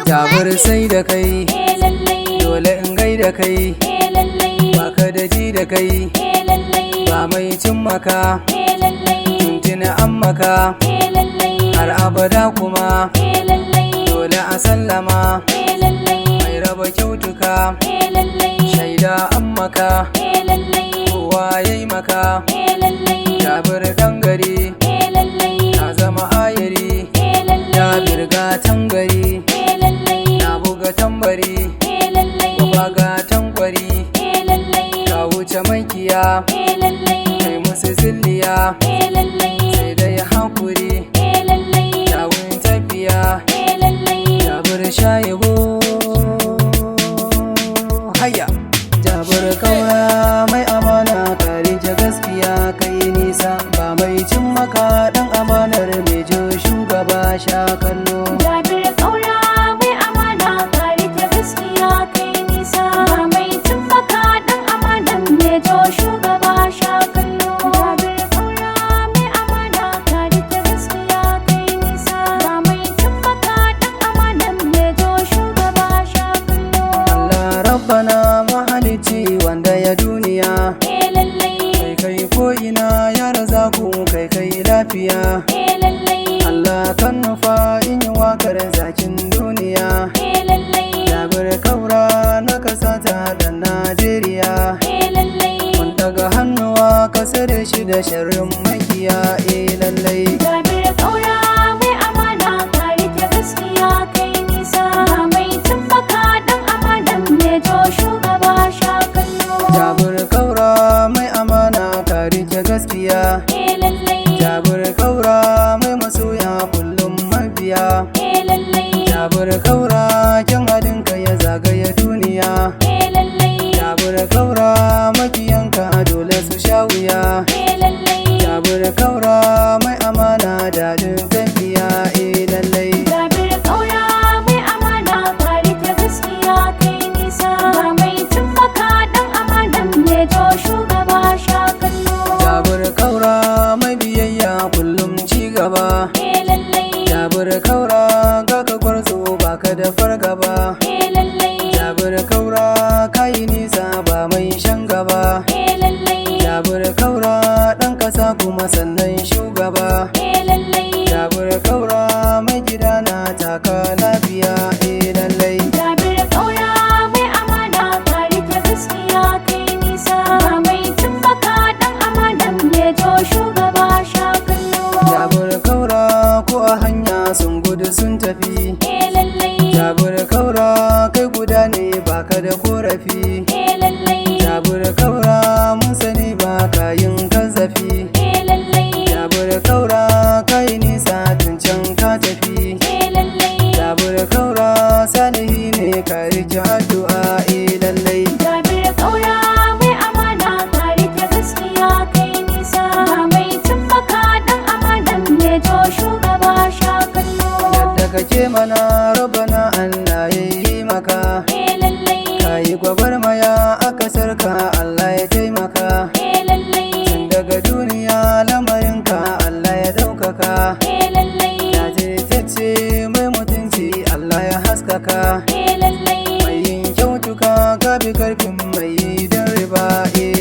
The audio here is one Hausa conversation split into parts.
Jabir sai da kai, dole in gaida kai, baka da ji da kai, ba mai cin maka, tuntuni an maka, har abada kuma, dole a sallama, mai raba kyautuka, shaida an maka, kowa yayi maka, Jabir ɗan gari, na zama ayari, Jabir gatan gari, na buga tambari, kuma gatan kwari, ka wuce makiya, kai musu zilliya, sai dai hakuri, kyawun tafiya, Jabir shayibo, haya. Jabir Kaura mai amana, ka rike gaskiya kai nisa, ba mai cin maka dan amanar mejo shugaba sha kallo. Jabir Kaura mai amana, ka rike gaskiya kai nisa, ba mai cin maka dan amanar mejo shugaba sha kallo. Jabir Kaura mai amana, ka rike gaskiya kai nisa, ba mai cin maka dan amanar mejo shugaba sha kallo. Allah rabbana mahalicci wanda ya duniya, kai ko ina ya raza ku kai lafiya, Allah kan nufa in yi wakar zakin duniya, Jabir Kaura na kasata da Najeriya, mun daga hannuwa kasar shi da sharrin makiya, lallai. Jabir Kaura mai amana, ka rike gaskiya kai nisa, ba mai cin maka dan amanar mejo shugaba sha kallo. Jabir Kaura mai amana, ka rike gaskiya, Jabir Kaura mai masoya kullum mabiya, Jabir Kaura kyan halinka ya zagaya duniya, Jabir Kaura makiyanka dole su sha wuya, Jabir Kaura mai amana daɗin tafiya, lallai. Jabir Kaura mai amana, ka rike gaskiya kai nisa, ba mai cin maka dan amanar mejo shugaba sha kallo. Jabir Kaura mai biyayya kullum ci gaba, Jabir Kaura ga ka gwarzo baka da fargaba, Jabir Kaura kayi nisa ba mai shan gaba, Jabir Kaura ɗan ƙasa kuma sannan shugaba, Jabir Kaura mai gida na taka lafiya, lallai. Jabir Kaura mai amana, ka rike gaskiya kai nisa, ba mai cin maka dan amanar mejo shugaba sha kallo. Jabir Kaura ko a hanya sun gudu sun tafi, Jabir Kaura kai guda ne baka da korafi, Jabir Kaura mun sani baka yin kazafi, Jabir Kaura kai nisa tun can ka tafi, Jabir Kaura salihi ne ka rike addu'a, lallai. Jabir Kaura mai amana, ka rike gaskiya kai nisa, ba mai cin maka dan amanar mejo shugaba sha kallo. Yadda kake mana rabana Allah ya yi maka, ka yi gwagwarmaya a kasarka Allah ya taimaka, tun daga duniya lamarinka Allah ya ɗaukaka, jajirtacce mai mutunci Allah ya haskaka, mai yin kyautuka ka bi karfin mai yi don riba,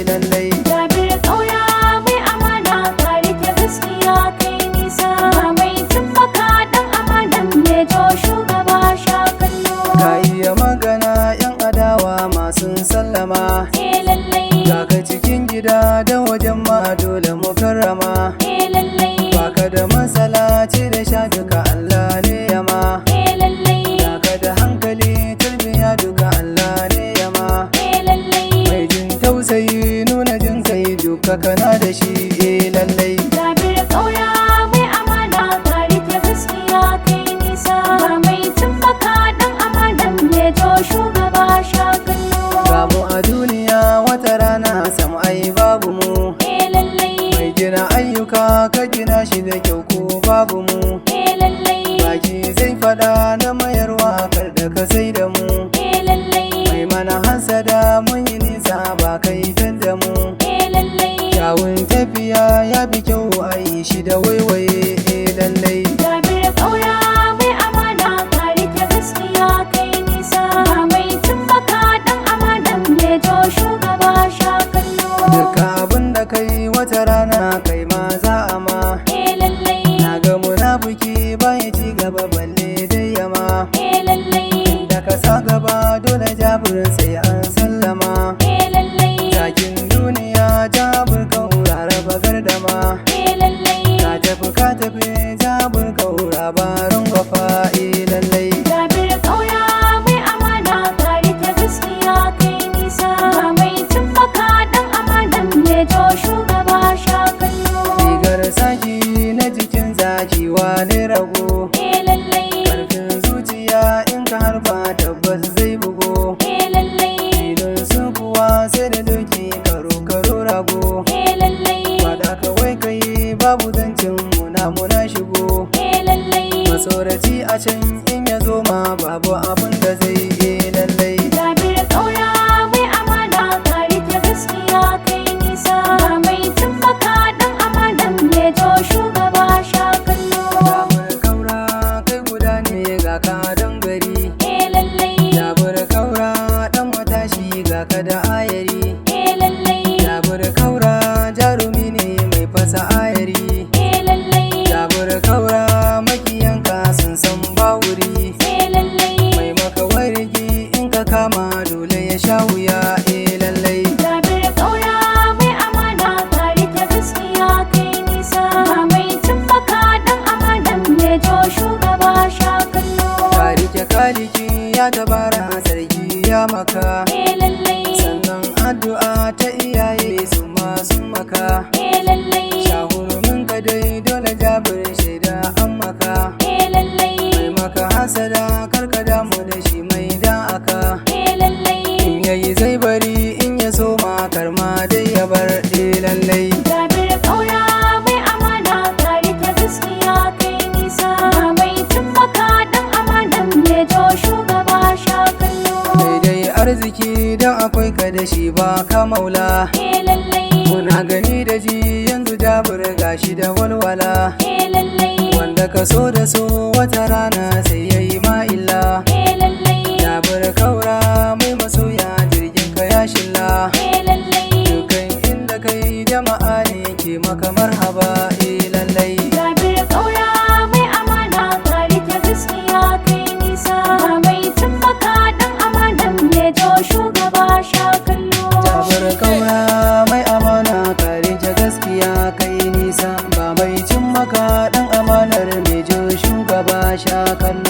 lallai. Jabir Kaura mai amana, ka rike gaskiya kai nisa, ba mai cin maka dan amanar mejo shugaba sha kallo. Ka iya magana yan adawa masu sallama, ga ka cikin gida da wajen ma dole mu karrama, baka da matsala ce da sha duka Allah ne yama, ga ka da hankali tarbiya duka Allah ne yama, mai jin tausayi nuna jin kai duka kana da shi, lallai. Jabir Kaura mai amana, ka rike gaskiya kai nisa, ba mai cin maka dan amanar mejo shugaba sha kallo. Ga mu a duniya wata rana sam ai babu mu, mai gina ayyuka ka gina shi da kyau ko babu mu, ba ya ci gaba balle dai yama. lallai Da ka sa gaba dole Jabir sai an sallama. lallai Takin duniya Jabir Kaura raba gardama. lallai Ka tafi Jabir Kaura barin gwafa lallai. Jabir Kaura mai amana ka rike gaskiya kai nisa ba mai cin maka dan amanan ne jo shugaba sha kallo Rigar saki na jikin zaki wane rago. lallai Karfin zuciya in ka harba tabbas zai bugo. lallai Filin su kuwa sai da doki karo rago. lallai Fada kawai kai babu zancen muna shigo. lallai Masoraci a can in ya zo ma babu abin da zai yi lallai. Jabir Kaura mai amana ka rike gaskiya kai nisa ba mai cin maka dan amanan ne jo shugaba sha kallo Jabir Kaura kai guda ne ga ka dan gari. lallai Jabir Kaura dan matashi ga ka da ayari. lallai Jabir Kaura jarumi ne mai fasa ayari. lallai Jabir Kaura makiyanka sun san bawuri. lallai Mai maka wargi in ka kama dole ya sha wuya lallai. Jabir Kaura mai amana ka rike gaskiya kai nisa ba mai cin maka dan amanan ne jo shugaba sha kallo Kaliki ya tabara sarki ya maka. lallai Sannan addu'a ta iyaye su ma sun maka. lallai Shahurumin ka dai dole Jabir shaida an maka. lallai Mai maka hasada karka damu da shi mai da aka. lallai In yayi zai bari in ya so makar ma dai ya bar lallai. Jabir Kaura mai amana ka rike gaskiya kai nisa ba mai cin maka dan amanan ne jo shugaba sha kallo Daidai arziki don akwai ka da shi ba ka maula. lallai Muna gani da ji yanzu Jabir gashi da walwala. lallai Wanda ka so da so wata rana sai ya yi ma'illa. lallai Jabir Kaura mai masoya jirgin ka ya shilla. lallai Dukan inda kai jama'a ne ke maka marhaba lallai. Jabir Kaura mai amana ka rike gaskiya kai nisa ba mai cin maka dan amanan ne jo shugaba sha kallo Jabir Kaura mai amana ka rike gaskiya kai nisa ba mai cin maka dan amanar mai jo shugaba sha kallo.